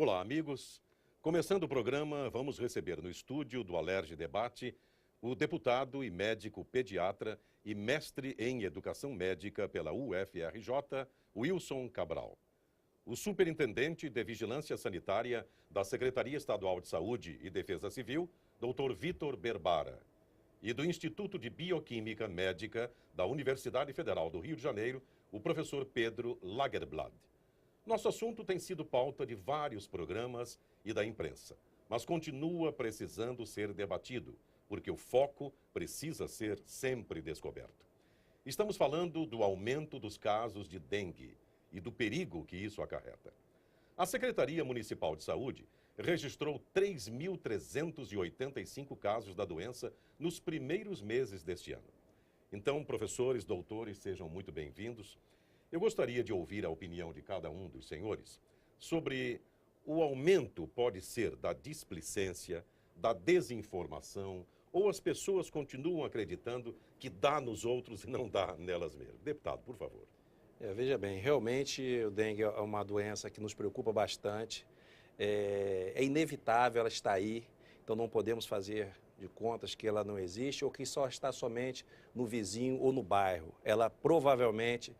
Olá, amigos. Começando o programa, vamos receber no estúdio do Alerj Debate o deputado e médico pediatra e mestre em educação médica pela UFRJ, Wilson Cabral. O superintendente de Vigilância Sanitária da Secretaria Estadual de Saúde e Defesa Civil, Dr. Vitor Berbara. E do Instituto de Bioquímica Médica da Universidade Federal do Rio de Janeiro, o professor Pedro Lagerblad. Nosso assunto tem sido pauta de vários programas e da imprensa, mas continua precisando ser debatido, porque o foco precisa ser sempre descoberto. Estamos falando do aumento dos casos de dengue e do perigo que isso acarreta. A Secretaria Municipal de Saúde registrou 3.385 casos da doença nos primeiros meses deste ano. Então, professores, doutores, sejam muito bem-vindos. Eu gostaria de ouvir a opinião de cada um dos senhores sobre o aumento pode ser da displicência, da desinformação, ou as pessoas continuam acreditando que dá nos outros e não dá nelas mesmas. Deputado, por favor. Veja bem, realmente o dengue é uma doença que nos preocupa bastante. É inevitável, ela está aí, então não podemos fazer de contas que ela não existe ou que só está somente no vizinho ou no bairro. Ela provavelmente,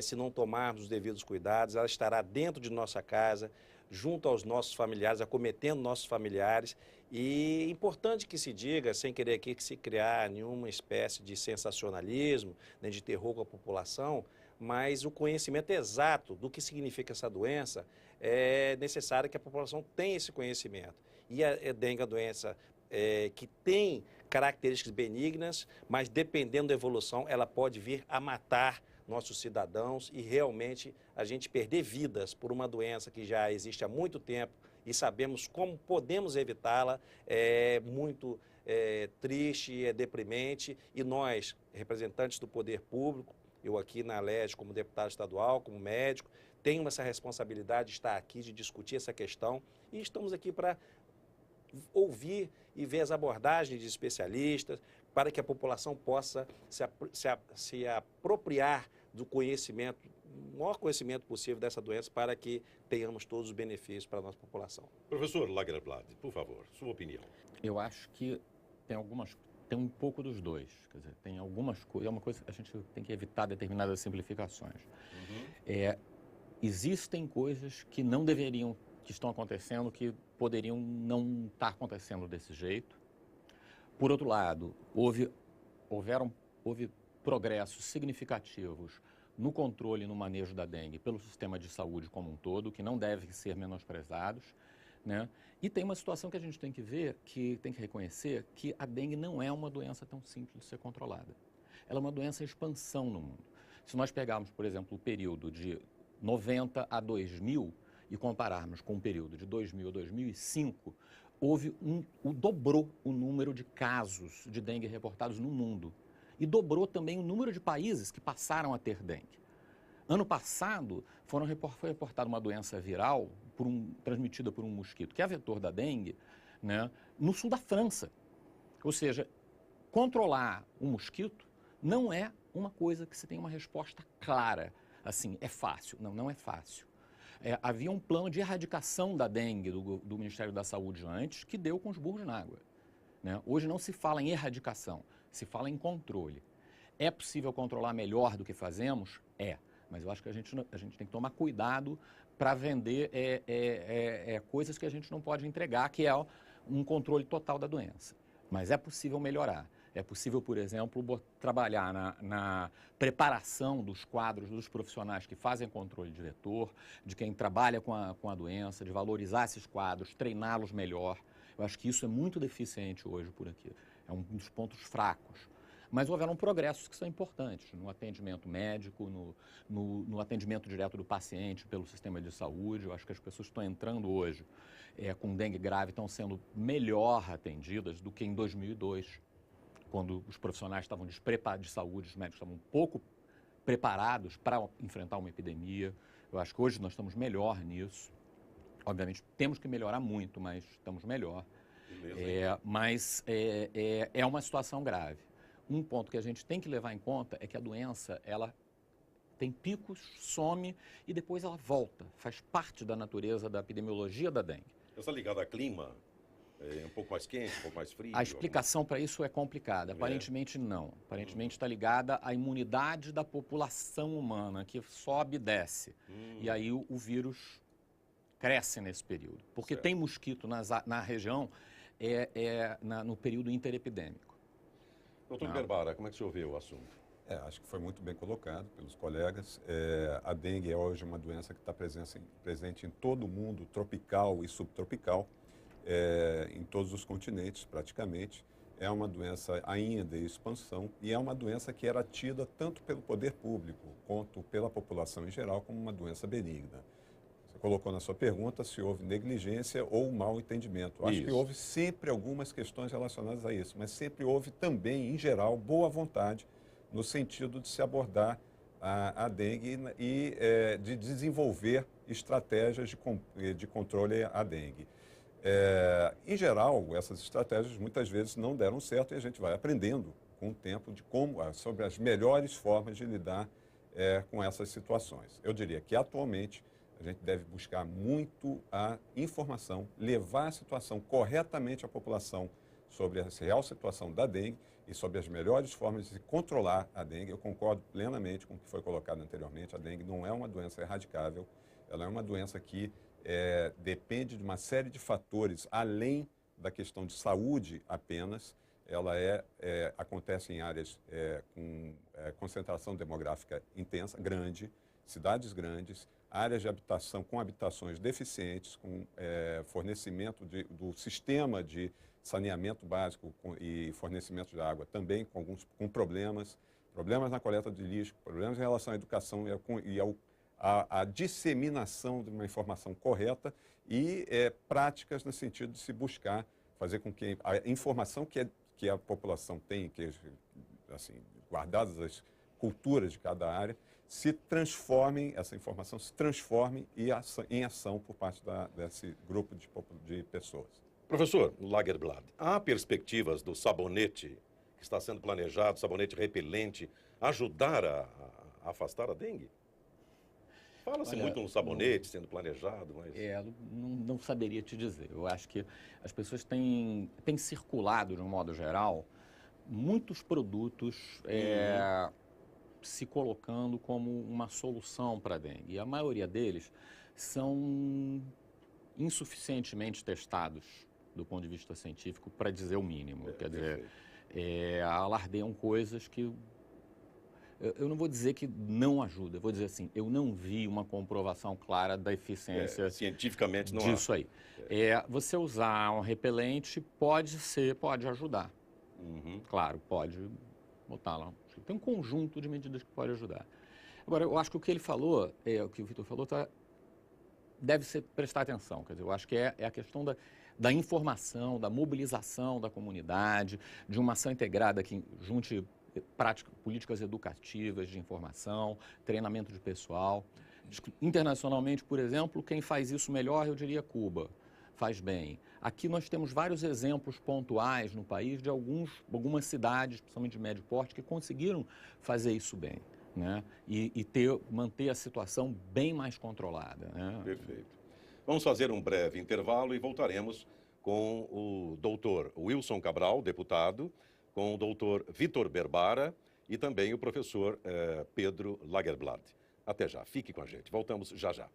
se não tomarmos os devidos cuidados, ela estará dentro de nossa casa, junto aos nossos familiares, acometendo nossos familiares. E é importante que se diga, sem querer aqui que se criar nenhuma espécie de sensacionalismo, nem de terror com a população, mas o conhecimento exato do que significa essa doença é necessário que a população tenha esse conhecimento. E a dengue é uma doença que tem características benignas, mas dependendo da evolução, ela pode vir a matar nossos cidadãos e realmente a gente perder vidas por uma doença que já existe há muito tempo e sabemos como podemos evitá-la. É muito triste, é deprimente, e nós, representantes do poder público, eu aqui na Alerj como deputado estadual, como médico, tenho essa responsabilidade de estar aqui, de discutir essa questão, e estamos aqui para ouvir e ver as abordagens de especialistas, para que a população possa se apropriar do conhecimento, o maior conhecimento possível dessa doença, para que tenhamos todos os benefícios para a nossa população. Professor Lagerblad, por favor, sua opinião. Eu acho que tem um pouco dos dois, quer dizer, tem algumas coisas, é uma coisa que a gente tem que evitar determinadas simplificações. Existem coisas que não deveriam, que estão acontecendo, que poderiam não estar acontecendo desse jeito. Por outro lado, houve progressos significativos no controle e no manejo da dengue pelo sistema de saúde como um todo, que não devem ser menosprezados, né? E tem uma situação que a gente tem que ver, que tem que reconhecer, que a dengue não é uma doença tão simples de ser controlada. Ela é uma doença em expansão no mundo. Se nós pegarmos, por exemplo, o período de 90 a 2000 e compararmos com o período de 2000 a 2005, dobrou o número de casos de dengue reportados no mundo. E dobrou também o número de países que passaram a ter dengue. Ano passado, foi reportada uma doença viral transmitida por um mosquito, que é vetor da dengue, né, no sul da França. Ou seja, controlar um mosquito não é uma coisa que se tem uma resposta clara. Assim, é fácil. Não, não é fácil. Havia um plano de erradicação da dengue do Ministério da Saúde antes, que deu com os burros na água, né? Hoje não se fala em erradicação, se fala em controle. É possível controlar melhor do que fazemos? Mas eu acho que a gente tem que tomar cuidado para vender coisas que a gente não pode entregar, que é um controle total da doença. Mas é possível melhorar. É possível, por exemplo, trabalhar na preparação dos quadros dos profissionais que fazem controle de vetor, de quem trabalha com a doença, de valorizar esses quadros, treiná-los melhor. Eu acho que isso é muito deficiente hoje por aqui. É um dos pontos fracos. Mas houveram progressos que são importantes no atendimento médico, no atendimento direto do paciente pelo sistema de saúde. Eu acho que as pessoas que estão entrando hoje com dengue grave estão sendo melhor atendidas do que em 2002, quando os profissionais estavam despreparados de saúde, os médicos estavam pouco preparados para enfrentar uma epidemia. Eu acho que hoje nós estamos melhor nisso. Obviamente, temos que melhorar muito, mas estamos melhor. Mas é uma situação grave. Um ponto que a gente tem que levar em conta é que a doença, ela Tem picos, some e depois ela volta. Faz parte da natureza da epidemiologia da dengue. Essa ligada a clima, é um pouco mais quente, um pouco mais frio? A explicação para isso é complicada. Aparentemente não. Aparentemente está ligada à imunidade da população humana, que sobe e desce. E aí o vírus cresce nesse período. Porque Certo. tem mosquito na região no período interepidêmico. Doutor Berbara, como é que o senhor vê o assunto? Acho que foi muito bem colocado pelos colegas. A dengue é hoje uma doença que está presente em todo o mundo, tropical e subtropical, em todos os continentes praticamente. É uma doença ainda em expansão e é uma doença que era tida tanto pelo poder público quanto pela população em geral como uma doença benigna. Você colocou na sua pergunta se houve negligência ou mau entendimento. Acho que houve sempre algumas questões relacionadas a isso, mas sempre houve também, em geral, boa vontade no sentido de se abordar a dengue e de desenvolver estratégias de controle à dengue. Em geral, essas estratégias muitas vezes não deram certo e a gente vai aprendendo com o tempo sobre as melhores formas de lidar com essas situações. Eu diria que atualmente a gente deve buscar muito a informação, levar a situação corretamente à população sobre a real situação da dengue e sobre as melhores formas de se controlar a dengue. Eu concordo plenamente com o que foi colocado anteriormente. A dengue não é uma doença erradicável, ela é uma doença que depende de uma série de fatores, além da questão de saúde apenas. Ela acontece em áreas com concentração demográfica intensa, grande, cidades grandes, áreas de habitação com habitações deficientes, com fornecimento do sistema de saneamento básico e fornecimento de água também com problemas na coleta de lixo, problemas em relação à educação e à disseminação de uma informação correta e práticas no sentido de se buscar fazer com que a informação que a população tem, assim, guardadas as culturas de cada área, essa informação se transforme em ação por parte desse grupo de pessoas. Professor Lagerblad, há perspectivas do sabonete que está sendo planejado, sabonete repelente, ajudar a afastar a dengue? Fala-se muito no sabonete sendo planejado, mas... Não saberia te dizer. Eu acho que as pessoas têm circulado, de um modo geral, muitos produtos se colocando como uma solução para a dengue. E a maioria deles são insuficientemente testados do ponto de vista científico, para dizer o mínimo. Quer dizer, alardeiam coisas que... Eu não vou dizer que não ajuda, eu vou dizer assim, eu não vi uma comprovação clara da eficiência cientificamente não disso aí. Você usar um repelente pode ajudar. Claro, pode botar lá. Tem um conjunto de medidas que pode ajudar. Agora, eu acho que o que ele falou, o que o Vitor falou, deve ser prestar atenção. Quer dizer, eu acho que é a questão da informação, da mobilização da comunidade, de uma ação integrada que junte políticas educativas de informação, treinamento de pessoal. Internacionalmente, por exemplo, quem faz isso melhor, eu diria Cuba, faz bem. Aqui nós temos vários exemplos pontuais no país de algumas cidades, principalmente de médio porte, que conseguiram fazer isso bem, né? E manter a situação bem mais controlada, né? Perfeito. Vamos fazer um breve intervalo e voltaremos com o doutor Wilson Cabral, deputado, com o doutor Vitor Berbara e também o professor Pedro Lagerblad. Até já, fique com a gente. Voltamos já já.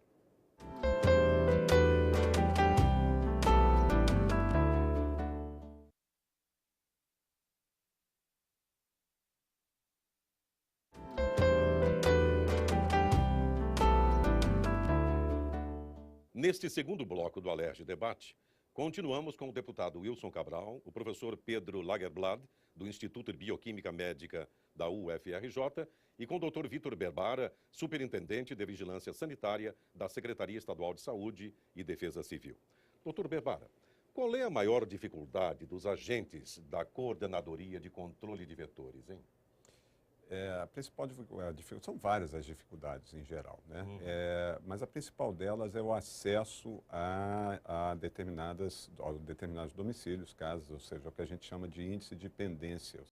Neste segundo bloco do Alerj Debate, continuamos com o deputado Wilson Cabral, o professor Pedro Lagerblad, do Instituto de Bioquímica Médica da UFRJ, e com o Dr. Vitor Berbara, superintendente de Vigilância Sanitária da Secretaria Estadual de Saúde e Defesa Civil. Dr. Berbara, qual é a maior dificuldade dos agentes da Coordenadoria de Controle de Vetores, hein? A principal dificuldade, são várias as dificuldades em geral, né? Mas a principal delas é o acesso a determinados domicílios, casas, ou seja, o que a gente chama de índice de pendência.